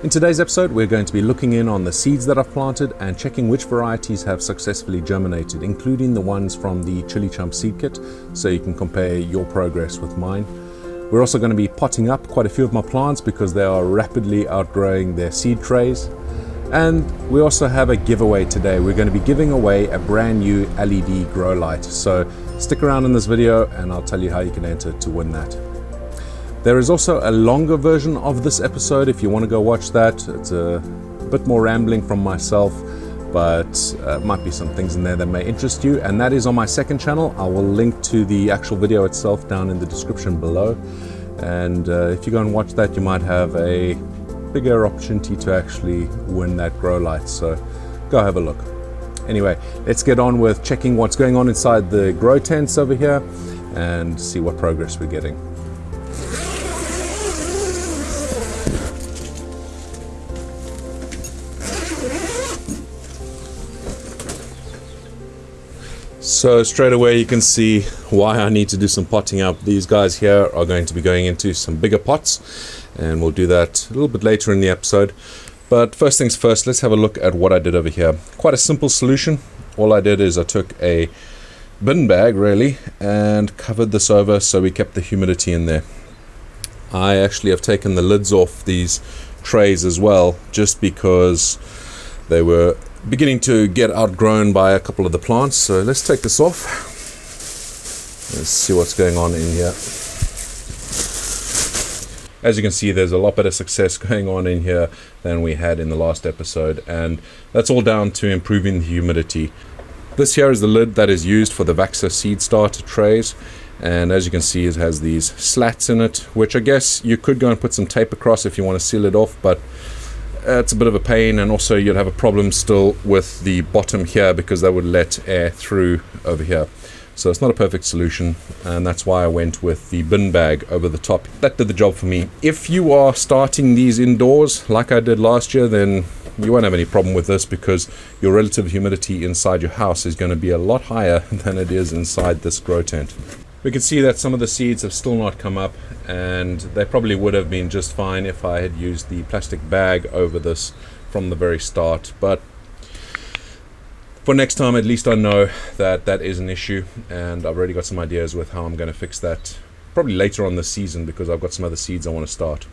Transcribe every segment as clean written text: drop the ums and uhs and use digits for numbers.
In today's episode, we're going to be looking in on the seeds that I've planted and checking which varieties have successfully germinated, including the ones from the ChilliChump Seedkit, so you can compare your progress with mine. We're also going to be potting up quite a few of my plants because they are rapidly outgrowing their seed trays. And we also have a giveaway today. We're going to be giving away a brand new LED grow light. So stick around in this video and I'll tell you how you can enter to win that. There is also a longer version of this episode if you want to go watch that. It's a bit more rambling from myself, but might be some things in there that may interest you, and that is on my second channel. I will link to the actual video itself down in the description below, and if you go and watch that, you might have a bigger opportunity to actually win that grow light, so go have a look. Anyway, let's get on with checking what's going on inside the grow tents over here and see what progress we're getting. So straight away you can see why I need to do some potting up. These guys here are going to be going into some bigger pots, and we'll do that a little bit later in the episode. But first things first, let's have a look at what I did over here. Quite a simple solution. All I did is I took a bin bag really and covered this over so we kept the humidity in there. I actually have taken the lids off these trays as well, just because they were beginning to get outgrown by a couple of the plants. So let's take this off. Let's see what's going on in here. As you can see, there's a lot better success going on in here than we had in the last episode, and that's all down to improving the humidity. This here is the lid that is used for the Vaxa seed starter trays, and as you can see, it has these slats in it, which I guess you could go and put some tape across if you want to seal it off, but it's a bit of a pain, and also you'd have a problem still with the bottom here because that would let air through over here. So it's not a perfect solution, and that's why I went with the bin bag over the top. That did the job for me. If you are starting these indoors like I did last year, then you won't have any problem with this because your relative humidity inside your house is going to be a lot higher than it is inside this grow tent. We can see that some of the seeds have still not come up, and they probably would have been just fine if I had used the plastic bag over this from the very start. But for next time, at least I know that that is an issue, and I've already got some ideas with how I'm going to fix that probably later on this season because I've got some other seeds I want to start.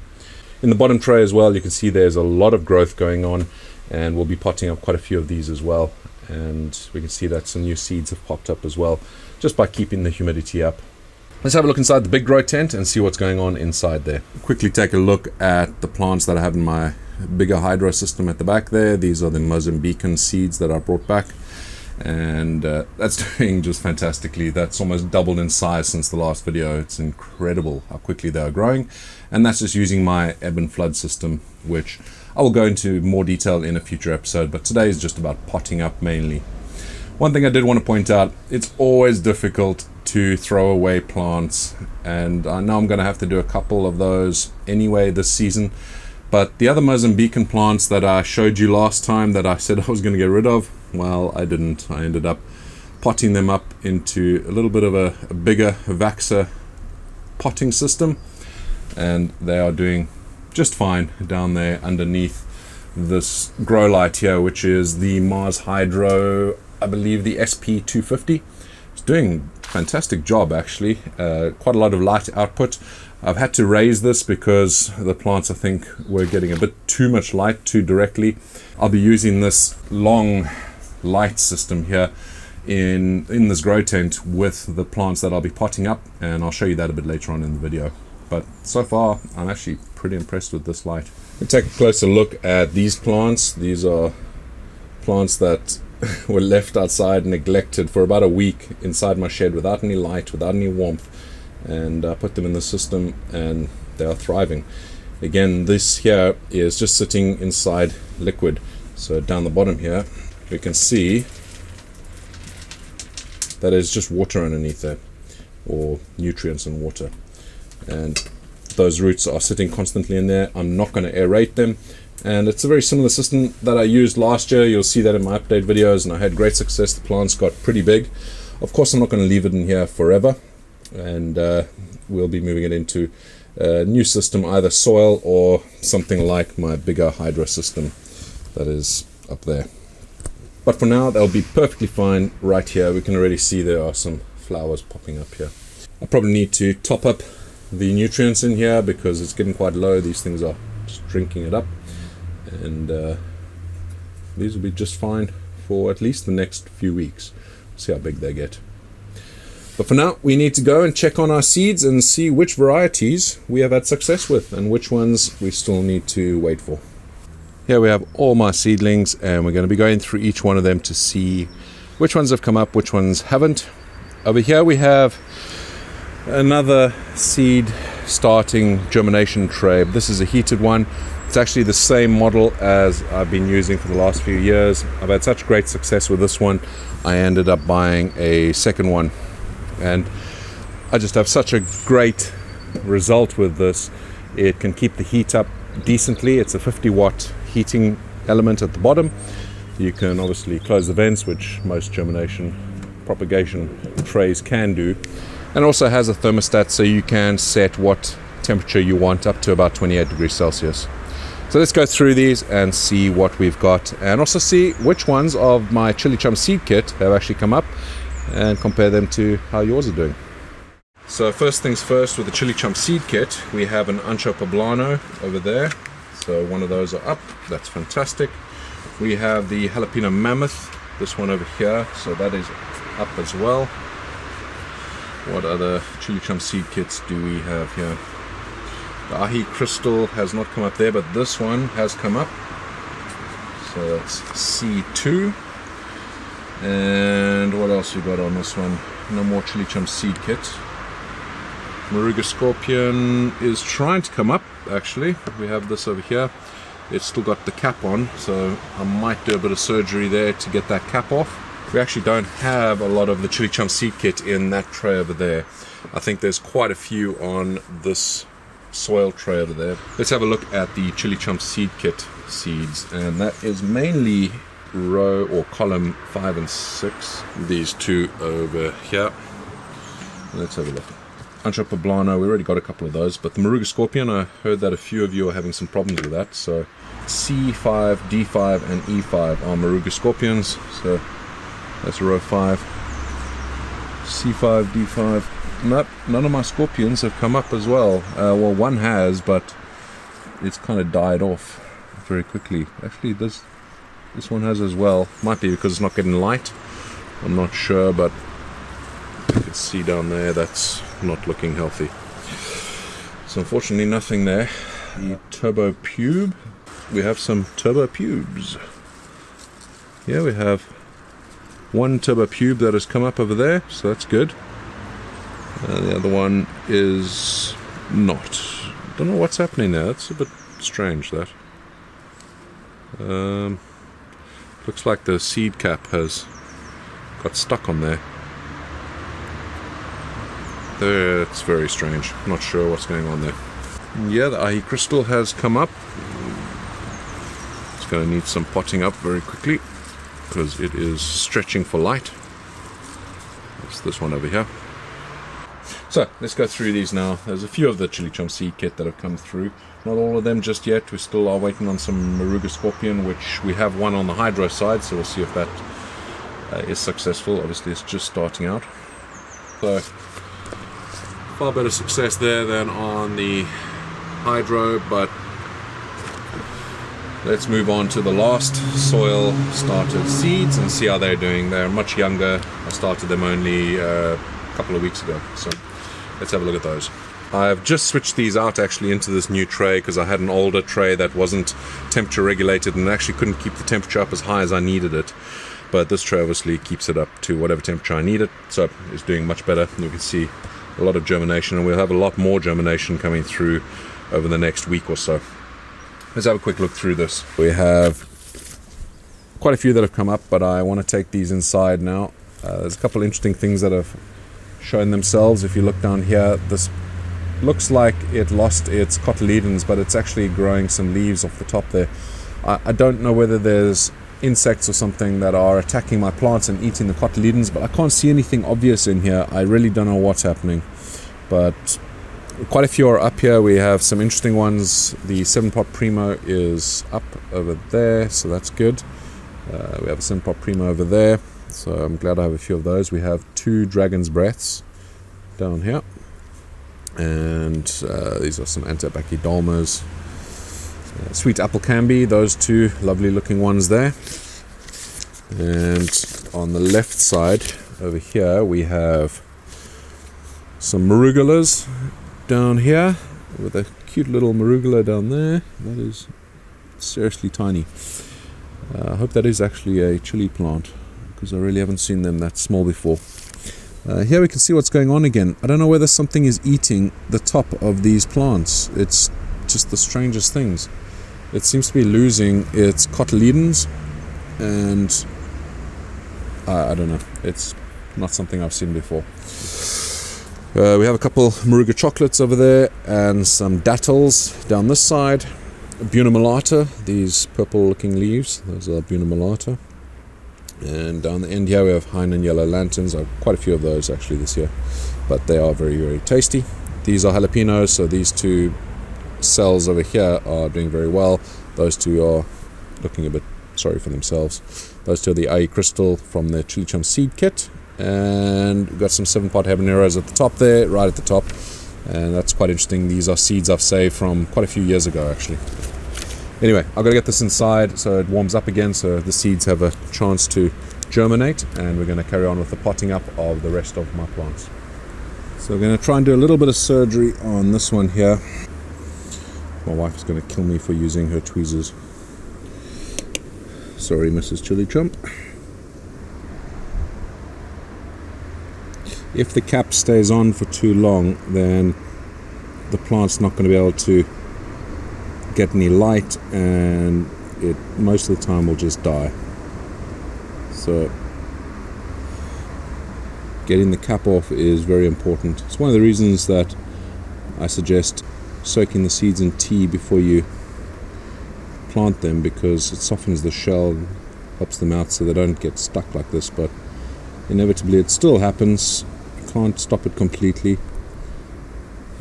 In the bottom tray as well, you can see there's a lot of growth going on, and we'll be potting up quite a few of these as well. And we can see that some new seeds have popped up as well, just by keeping the humidity up. Let's have a look inside the big grow tent and see what's going on inside there. Quickly take a look at the plants that I have in my bigger hydro system at the back there. These are the Mozambican seeds that I brought back, and that's doing just fantastically. That's almost doubled in size since the last video. It's incredible how quickly they are growing, and that's just using my ebb and flood system, which I will go into more detail in a future episode, but today is just about potting up mainly. One thing I did want to point out, it's always difficult to throw away plants, and I know I'm going to have to do a couple of those anyway this season, but the other Mozambican plants that I showed you last time that I said I was going to get rid of, well, I didn't. I ended up potting them up into a little bit of a bigger Vaxa potting system, and they are doing just fine down there underneath this grow light here, which is the Mars Hydro, I believe the SP250. It's doing a fantastic job actually. Quite a lot of light output. I've had to raise this because the plants, I think, were getting a bit too much light too directly. I'll be using this long light system here in this grow tent with the plants that I'll be potting up, and I'll show you that a bit later on in the video. But so far, I'm actually pretty impressed with this light. We'll take a closer look at these plants. These are plants that were left outside neglected for about a week inside my shed without any light, without any warmth, and I put them in the system and they are thriving. Again, this here is just sitting inside liquid. So down the bottom here, we can see that is just water underneath there, or nutrients and water. And those roots are sitting constantly in there. I'm not going to aerate them, and it's a very similar system that I used last year. You'll see that in my update videos, and I had great success. The plants got pretty big. Of course, I'm not going to leave it in here forever, and we'll be moving it into new system, either soil or something like my bigger hydro system that is up there. But for now, they'll be perfectly fine right here. We can already see there are some flowers popping up here. I probably need to top up the nutrients in here because it's getting quite low. These things are just drinking it up, and these will be just fine for at least the next few weeks. See how big they get. But for now, we need to go and check on our seeds and see which varieties we have had success with and which ones we still need to wait for. Here we have all my seedlings, and we're going to be going through each one of them to see which ones have come up, which ones haven't. Over here we have another seed starting germination tray. This is a heated one. It's actually the same model as I've been using for the last few years. I've had such great success with this one, I ended up buying a second one. And I just have such a great result with this. It can keep the heat up decently. It's a 50-watt heating element at the bottom. You can obviously close the vents, which most germination propagation trays can do. And also has a thermostat, so you can set what temperature you want up to about 28 degrees Celsius. So let's go through these and see what we've got, and also see which ones of my ChilliChump Seedkit have actually come up and compare them to how yours are doing. So first things first, with the ChilliChump Seedkit, we have an Ancho Poblano over there. So one of those are up, that's fantastic. We have the Jalapeno Mammoth, this one over here, so that is up as well. What other ChilliChump Seedkits do we have here? The Ahi Crystal has not come up there, but this one has come up. So that's C2. And what else we got on this one? No more ChilliChump Seedkit. Moruga Scorpion is trying to come up, actually. We have this over here. It's still got the cap on, so I might do a bit of surgery there to get that cap off. We actually don't have a lot of the ChilliChump Seedkit in that tray over there. I think there's quite a few on this soil tray over there. Let's have a look at the ChilliChump Seedkit seeds, and that is mainly row or column 5 and 6. These two over here. Let's have a look. Ancho Poblano, we already got a couple of those, but the Moruga Scorpion, I heard that a few of you are having some problems with that. So C5, D5 and E5 are Moruga Scorpions, so that's row 5. C5, D5. Nope, none of my Scorpions have come up as well. Well, one has, but it's kind of died off very quickly. Actually, this one has as well. Might be because it's not getting light. I'm not sure, but you can see down there that's not looking healthy. So unfortunately nothing there. The Turbo Pube. We have some Turbo Pubes. Yeah, we have one Turbo Pube that has come up over there, so that's good. The other one is not. Don't know what's happening there. That's a bit strange, that. Looks like the seed cap has got stuck on there. It's very strange. Not sure what's going on there. Yeah, the Ahi Crystal has come up. It's going to need some potting up very quickly because it is stretching for light. It's this one over here. So let's go through these now. There's a few of the ChilliChump Seedkit that have come through. Not all of them just yet. We still are waiting on some Moruga Scorpion, which we have one on the hydro side, so we'll see if that is successful. Obviously it's just starting out. So far better success there than on the hydro, but let's move on to the last soil started seeds and see how they're doing. They're much younger. I started them only a couple of weeks ago, so let's have a look at those. I've just switched these out actually into this new tray because I had an older tray that wasn't temperature regulated and actually couldn't keep the temperature up as high as I needed it. But this tray obviously keeps it up to whatever temperature I need it, so it's doing much better. You can see a lot of germination, and we'll have a lot more germination coming through over the next week or so. Let's have a quick look through this. We have quite a few that have come up, but I want to take these inside now. There's a couple interesting things that have shown themselves. If you look down here, this looks like it lost its cotyledons, but it's actually growing some leaves off the top there. I don't know whether there's insects or something that are attacking my plants and eating the cotyledons, but I can't see anything obvious in here. I really don't know what's happening, but Quite a few are up here. We have some interesting ones. The 7-pot Primo is up over there, so that's good. We have a 7-pot Primo over there, so I'm glad I have a few of those. We have 2 Dragon's Breaths down here, and these are some Antibachydelmas. Sweet Apple Canby, those 2 lovely looking ones there. And on the left side over here we have some Marugulas down here, with a cute little Marugula down there. That is seriously tiny. I hope that is actually a chili plant, because I really haven't seen them that small before. Here we can see what's going on again. I don't know whether something is eating the top of these plants. It's just the strangest things. It seems to be losing its cotyledons, and I don't know. It's not something I've seen before. We have a couple Maruga chocolates over there, and some dattles down this side. Buna Mulata, these purple looking leaves, those are Buna Mulata. And down the end here we have Hainan Yellow Lanterns. I have quite a few of those actually this year, but they are very, very tasty. These are jalapenos, so these 2 cells over here are doing very well. Those 2 are looking a bit sorry for themselves. Those 2 are the IE Crystal from the ChilliChump Seedkit, and we've got some 7-pot habaneros at the top there, right at the top, and that's quite interesting. These are seeds I've saved from quite a few years ago actually. Anyway, I've got to get this inside so it warms up again, so the seeds have a chance to germinate, and we're going to carry on with the potting up of the rest of my plants. So we're going to try and do a little bit of surgery on this one here. My wife is going to kill me for using her tweezers. Sorry, Mrs. ChilliChump. If the cap stays on for too long, then the plant's not going to be able to get any light, and it most of the time will just die. So getting the cap off is very important. It's one of the reasons that I suggest soaking the seeds in tea before you plant them, because it softens the shell and helps them out so they don't get stuck like this. But inevitably it still happens. You can't stop it completely.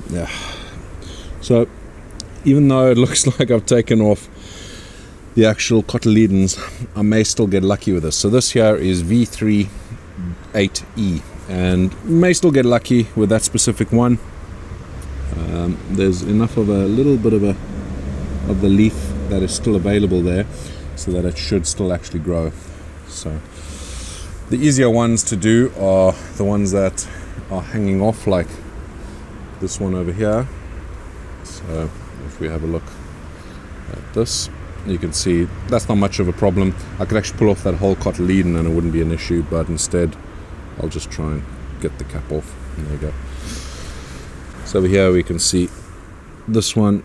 Yeah. So even though it looks like I've taken off the actual cotyledons, I may still get lucky with this. So this here is V38E, and may still get lucky with that specific one. There's enough of a little bit of the leaf that is still available there, so that it should still actually grow. So the easier ones to do are the ones that are hanging off, like this one over here. So if we have a look at this, you can see that's not much of a problem. I could actually pull off that whole cotyledon and it wouldn't be an issue, but instead I'll just try and get the cap off. And there you go. So over here we can see this one,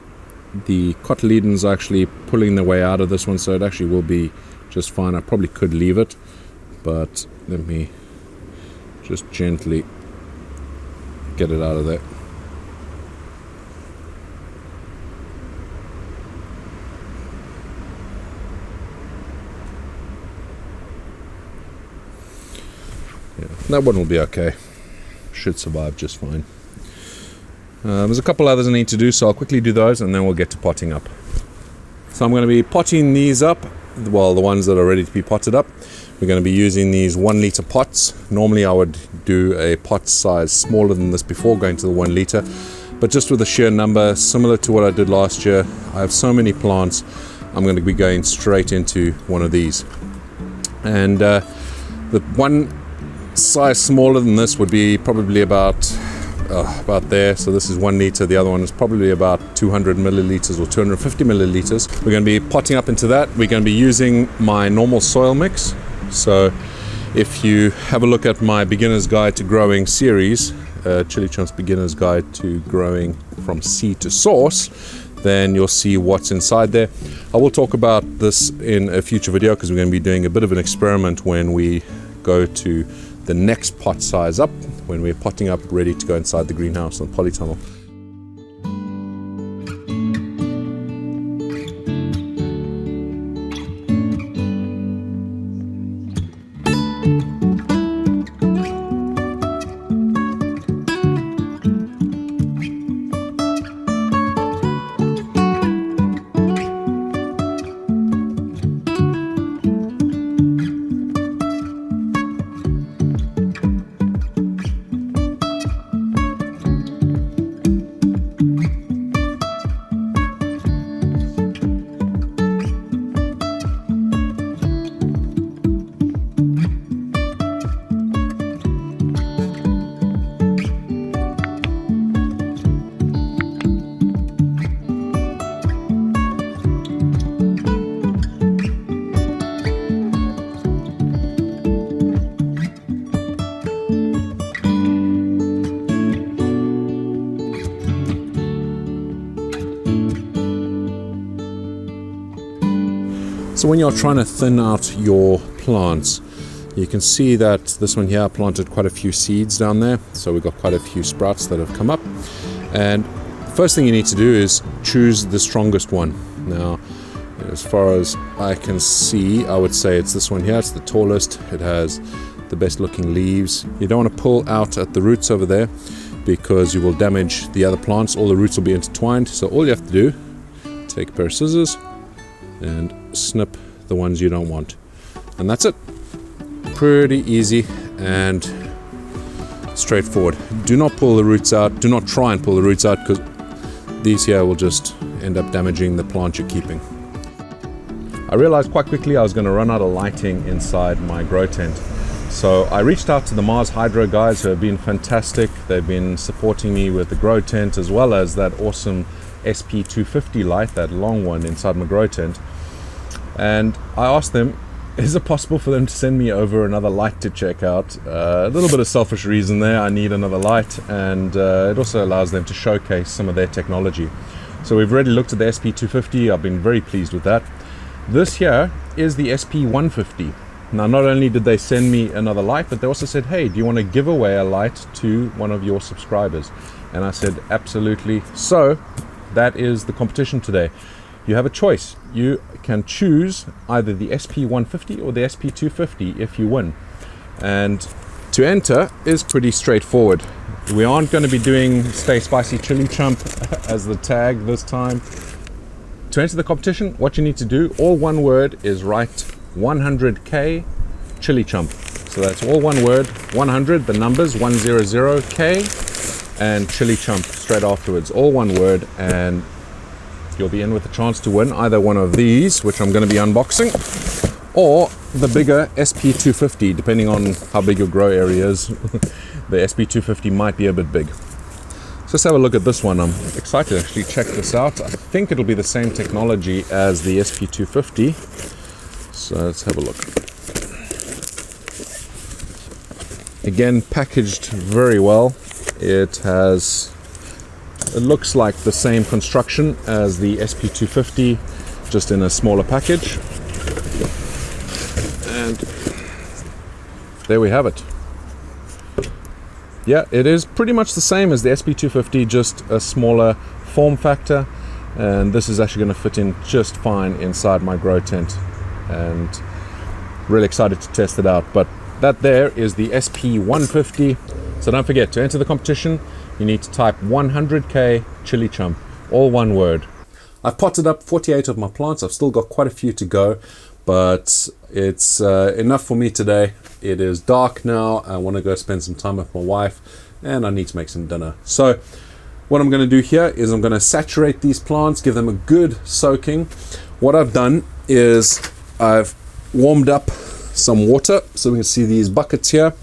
the cotyledons are actually pulling their way out of this one, so it actually will be just fine. I probably could leave it, but let me just gently get it out of there. Yeah, that one will be okay. Should survive just fine. There's a couple others I need to do, so I'll quickly do those and then we'll get to potting up. So I'm going to be potting these up, well, the ones that are ready to be potted up. We're going to be using these 1 litre pots. Normally I would do a pot size smaller than this before going to the 1 litre, but just with the sheer number, similar to what I did last year, I have so many plants, I'm going to be going straight into one of these. And the one size smaller than this would be probably about there. So this is 1 litre, the other one is probably about 200 millilitres or 250 millilitres. We're going to be potting up into that. We're going to be using my normal soil mix. So if you have a look at my Beginner's Guide to Growing series, ChilliChump's Beginner's Guide to Growing from Seed to Source, then you'll see what's inside there. I will talk about this in a future video because we're going to be doing a bit of an experiment when we go to the next pot size up, when we're potting up ready to go inside the greenhouse on polytunnel. So when you're trying to thin out your plants, you can see that this one here, I planted quite a few seeds down there, so we've got quite a few sprouts that have come up. And first thing you need to do is choose the strongest one. Now, as far as I can see, I would say it's this one here. It's the tallest. It has the best looking leaves. You don't want to pull out at the roots over there because you will damage the other plants. All the roots will be intertwined. So all you have to do, take a pair of scissors and snip the ones you don't want. And that's it. Pretty easy and straightforward. Do not pull the roots out. Do not try and pull the roots out, because these here will just end up damaging the plant you're keeping. I realized quite quickly I was going to run out of lighting inside my grow tent. So I reached out to the Mars Hydro guys, who have been fantastic. They've been supporting me with the grow tent, as well as that awesome SP250 light, that long one inside my grow tent. And I asked them, is it possible for them to send me over another light to check out? A little bit of selfish reason there. I need another light, and it also allows them to showcase some of their technology. So we've already looked at the SP250. I've been very pleased with that. This here is the SP150. Now, not only did they send me another light, but they also said, hey, do you want to give away a light to one of your subscribers? And I said, absolutely. So that is the competition today. You have a choice. You can choose either the SP150 or the SP250 if you win. And to enter is pretty straightforward. We aren't going to be doing Stay Spicy Chili Chump as the tag this time. To enter the competition, what you need to do, all one word, is write 100K Chili Chump. So that's all one word, 100, the numbers, 100K, and Chili Chump straight afterwards. All one word, and you'll be in with a chance to win either one of these, which I'm going to be unboxing, or the bigger SP250, depending on how big your grow area is. The SP250 might be a bit big. So let's have a look at this one. I'm excited to actually check this out. I think it'll be the same technology as the SP250. So let's have a look. Again, packaged very well. It looks like the same construction as the SP250, just in a smaller package. And there we have it. Yeah, it is pretty much the same as the SP250, just a smaller form factor. And this is actually going to fit in just fine inside my grow tent. And really excited to test it out. But that there is the SP150. So don't forget, to enter the competition, you need to type 100K Chili Chump, all one word. I've potted up 48 of my plants. I've still got quite a few to go, but it's enough for me today. It is dark now. I want to go spend some time with my wife, and I need to make some dinner. So what I'm going to do here is I'm going to saturate these plants, give them a good soaking. What I've done is I've warmed up some water, so we can see these buckets here.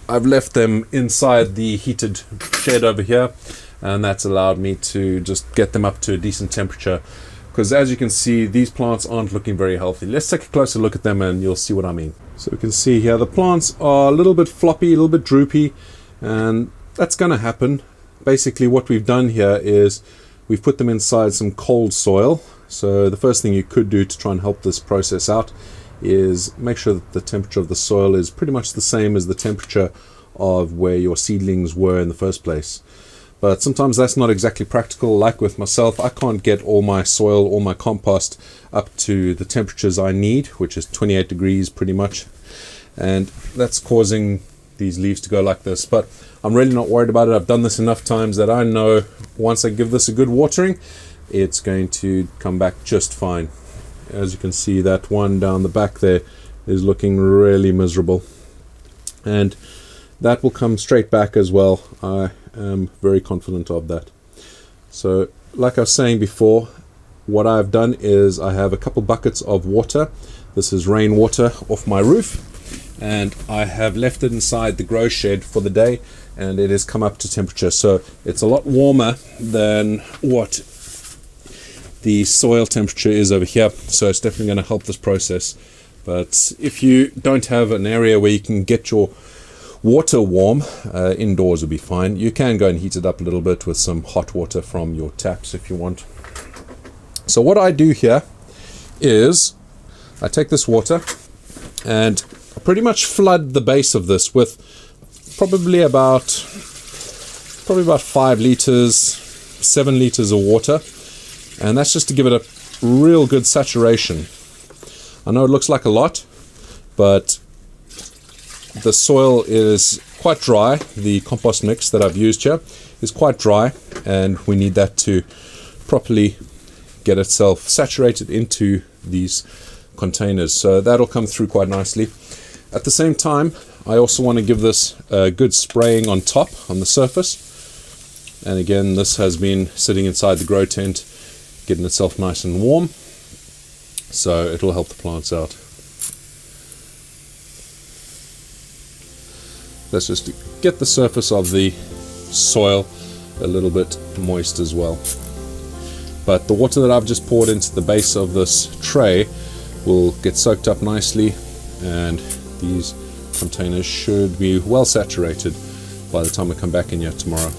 I've left them inside the heated shed over here, and that's allowed me to just get them up to a decent temperature, because as you can see, these plants aren't looking very healthy. Let's take a closer look at them and you'll see what I mean. So we can see here the plants are a little bit floppy, a little bit droopy, and that's going to happen. Basically what we've done here is we've put them inside some cold soil. So the first thing you could do to try and help this process out is make sure that the temperature of the soil is pretty much the same as the temperature of where your seedlings were in the first place. But sometimes that's not exactly practical. Like with myself, I can't get all my soil, all my compost up to the temperatures I need, which is 28 degrees pretty much. And that's causing these leaves to go like this. But I'm really not worried about it. I've done this enough times that I know once I give this a good watering, it's going to come back just fine. As you can see, that one down the back there is looking really miserable, and that will come straight back as well. I am very confident of that. So like I was saying before, what I've done is I have a couple buckets of water. This is rainwater off my roof, and I have left it inside the grow shed for the day, and it has come up to temperature. So it's a lot warmer than what the soil temperature is over here, so it's definitely going to help this process. But if you don't have an area where you can get your water warm, indoors would be fine. You can go and heat it up a little bit with some hot water from your taps if you want. So what I do here is I take this water and I pretty much flood the base of this with probably about 5 liters, 7 liters of water, and that's just to give it a real good saturation. I know it looks like a lot, but the soil is quite dry. The compost mix that I've used here is quite dry, and we need that to properly get itself saturated into these containers, so that'll come through quite nicely. At the same time, I also want to give this a good spraying on top, on the surface, and again, this has been sitting inside the grow tent getting itself nice and warm, so it'll help the plants out. Let's just get the surface of the soil a little bit moist as well. But the water that I've just poured into the base of this tray will get soaked up nicely, and these containers should be well saturated by the time I come back in here tomorrow.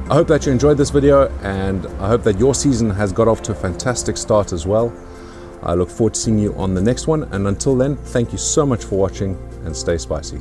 I hope that you enjoyed this video, and I hope that your season has got off to a fantastic start as well. I look forward to seeing you on the next one, and until then, thank you so much for watching, and stay spicy.